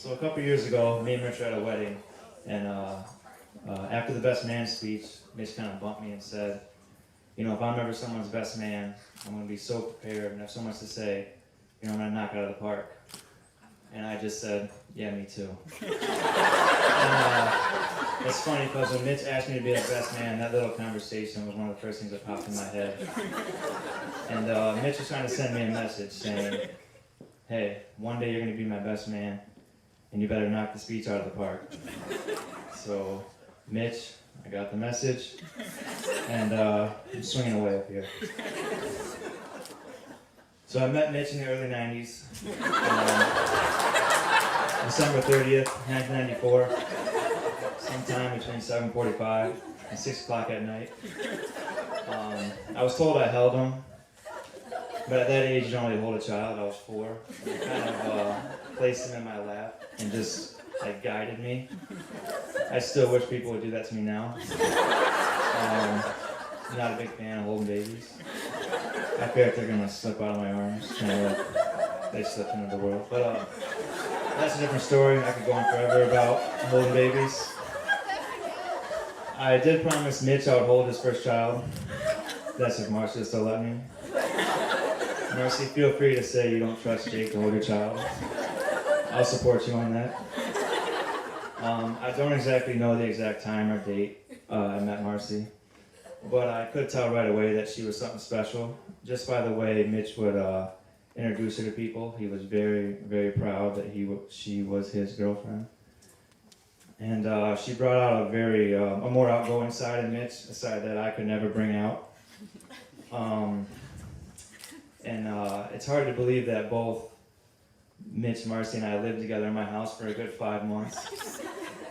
So a couple years ago, me and Mitch were at a wedding, and after the best man speech, Mitch kind of bumped me and said, you know, if I'm ever someone's best man, I'm going to be so prepared and have so much to say, you know, I'm going to knock it out of the park. And I just said, yeah, me too. And, it's funny because when Mitch asked me to be his best man, that little conversation was one of the first things that popped in my head. And Mitch was trying to send me a message saying, hey, one day you're going to be my best man, and you better knock the speech out of the park. So, Mitch, I got the message, and I'm swinging away up here. So I met Mitch in the early 90s, December 30th, 1994, sometime between 7:45 and 6 o'clock at night. I was told I held him, but at that age you don't really hold a child. I was 4. I kind of placed him in my lap and just like guided me. I still wish people would do that to me now. I'm not a big fan of holding babies. I feel like they're gonna slip out of my arms, kind of like they slipped into the world. But that's a different story. I could go on forever about holding babies. I did promise Mitch I would hold his first child. That's if Marcy still let me. Marcy, feel free to say you don't trust Jake to hold your child. I'll support you on that. I don't exactly know the exact time or date I met Marcy, but I could tell right away that she was something special just by the way Mitch would introduce her to people. He was very, very proud that she was his girlfriend. And she brought out a more outgoing side of Mitch, a side that I could never bring out. It's hard to believe that both Mitch, Marcy, and I lived together in my house for a good 5 months.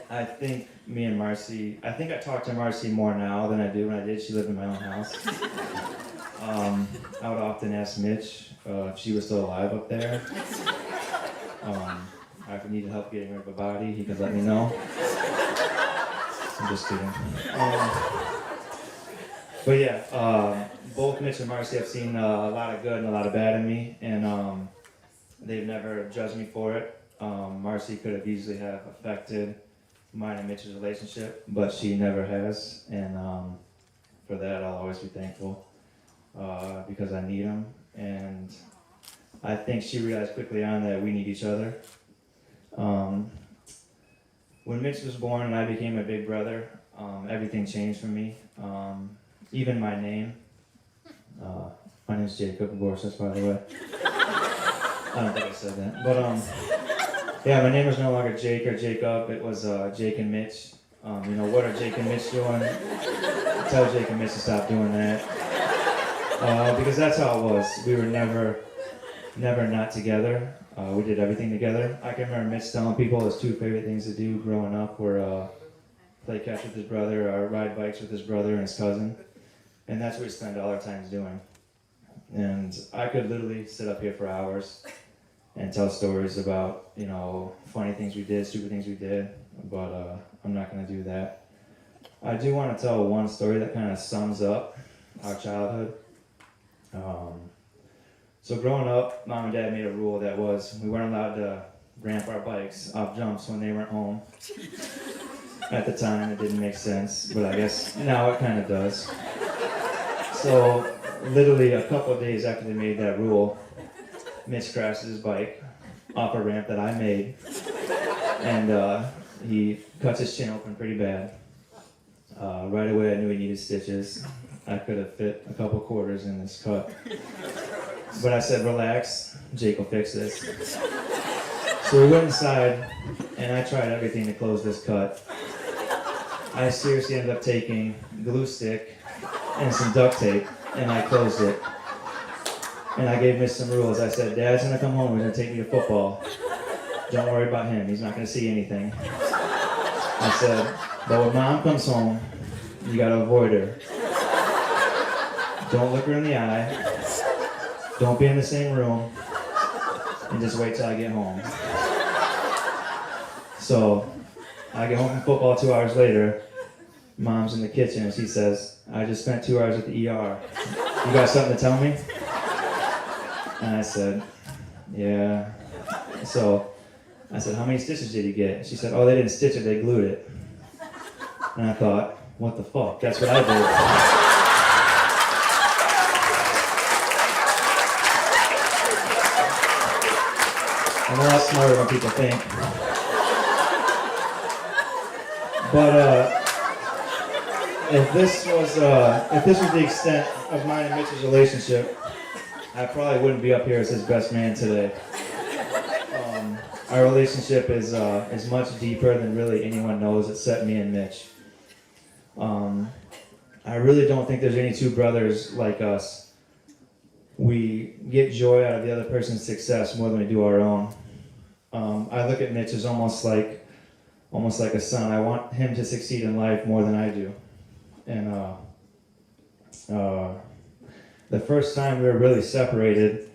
I think I talk to Marcy more now than I do when I did. She lived in my own house. I would often ask Mitch if she was still alive up there. If I needed help getting rid of a body, he could let me know. I'm just kidding. But yeah, both Mitch and Marcy have seen a lot of good and a lot of bad in me, and they've never judged me for it. Marcy could have easily have affected mine and Mitch's relationship, but she never has, and for that I'll always be thankful because I need him, and I think she realized quickly on that we need each other. When Mitch was born and I became a big brother, everything changed for me, even my name. My name's Jacob Gorsuch, by the way. I don't think I said that, but yeah, my name was no longer Jake or Jacob. It was Jake and Mitch. You know, what are Jake and Mitch doing? Tell Jake and Mitch to stop doing that, because that's how it was. We were never not together. We did everything together. I can remember Mitch telling people his 2 favorite things to do growing up were play catch with his brother or ride bikes with his brother and his cousin, and that's what we spent all our times doing. And I could literally sit up here for hours and tell stories about, you know, funny things we did, stupid things we did, but I'm not going to do that. I do want to tell one story that kind of sums up our childhood. So growing up, Mom and Dad made a rule that was we weren't allowed to ramp our bikes off jumps when they weren't home. At the time, it didn't make sense, but I guess now it kind of does. So literally a couple of days after they made that rule, Mitch crashed his bike off a ramp that I made, and he cuts his chin open pretty bad. Right away I knew he needed stitches. I could have fit a couple quarters in this cut. But I said, relax, Jake will fix this. So we went inside, and I tried everything to close this cut. I seriously ended up taking a glue stick and some duct tape, and I closed it. And I gave Mitch some rules. I said, Dad's gonna come home, he's gonna take me to football. Don't worry about him, he's not gonna see anything. I said, but when Mom comes home, you gotta avoid her. Don't look her in the eye. Don't be in the same room. And just wait till I get home. So, I get home from football 2 hours later. Mom's in the kitchen and she says, I just spent 2 hours at the ER. You got something to tell me? And I said, yeah. So I said, how many stitches did you get? She said, oh, they didn't stitch it, they glued it. And I thought, what the fuck? That's what I did. I'm a lot smarter than people think. But if this was the extent of mine and Mitch's relationship, I probably wouldn't be up here as his best man today. Our relationship is much deeper than really anyone knows except me and Mitch. I really don't think there's any two brothers like us. We get joy out of the other person's success more than we do our own. I look at Mitch as almost like a son. I want him to succeed in life more than I do. And the first time we were really separated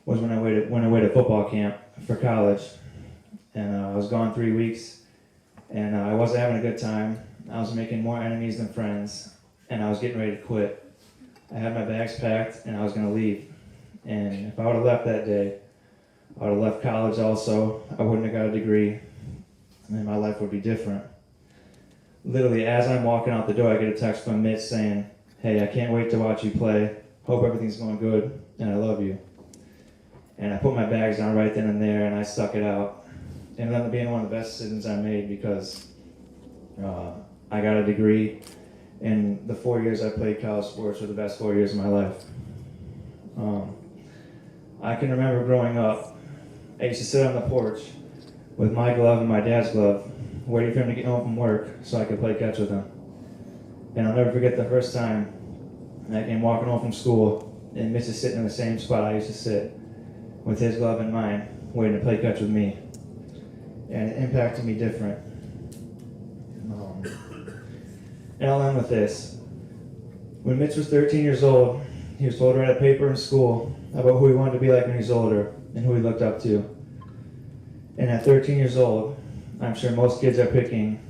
was when I went away to football camp for college. And I was gone 3 weeks, and I wasn't having a good time. I was making more enemies than friends, and I was getting ready to quit. I had my bags packed, and I was going to leave. And if I would have left that day, I would have left college also. I wouldn't have got a degree, and my life would be different. Literally, as I'm walking out the door, I get a text from Mitch saying, hey, I can't wait to watch you play. Hope everything's going good, and I love you. And I put my bags down right then and there, and I stuck it out. It ended up being one of the best decisions I made because I got a degree, and the 4 years I played college sports were the best 4 years of my life. I can remember growing up, I used to sit on the porch with my glove and my dad's glove, waiting for him to get home from work so I could play catch with him. And I'll never forget the first time I came walking home from school, and Mitch is sitting in the same spot I used to sit, with his glove in mine, waiting to play catch with me. And it impacted me different. And I'll end with this. When Mitch was 13 years old, he was told to write a paper in school about who he wanted to be like when he was older and who he looked up to. And at 13 years old, I'm sure most kids are picking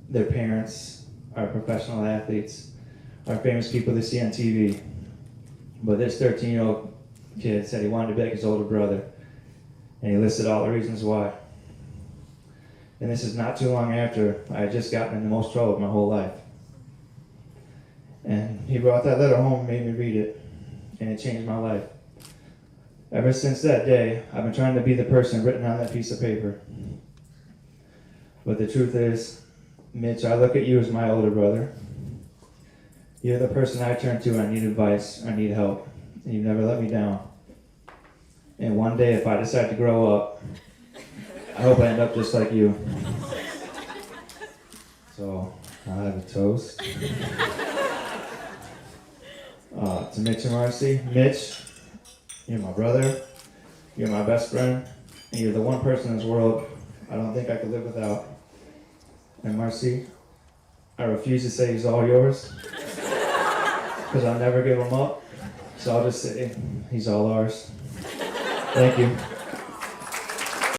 their parents, our professional athletes, our famous people they see on TV. But this 13-year-old kid said he wanted to be like his older brother, and he listed all the reasons why. And this is not too long after I had just gotten in the most trouble of my whole life. And he brought that letter home and made me read it, and it changed my life. Ever since that day, I've been trying to be the person written on that piece of paper. But the truth is, Mitch, I look at you as my older brother. You're the person I turn to when I need advice, I need help, and you've never let me down. And one day, if I decide to grow up, I hope I end up just like you. So, I have a toast. To Mitch and Marcy. Mitch, you're my brother, you're my best friend, and you're the one person in this world I don't think I could live without. And Marcy, I refuse to say he's all yours, because I'll never give him up, so I'll just say he's all ours. Thank you.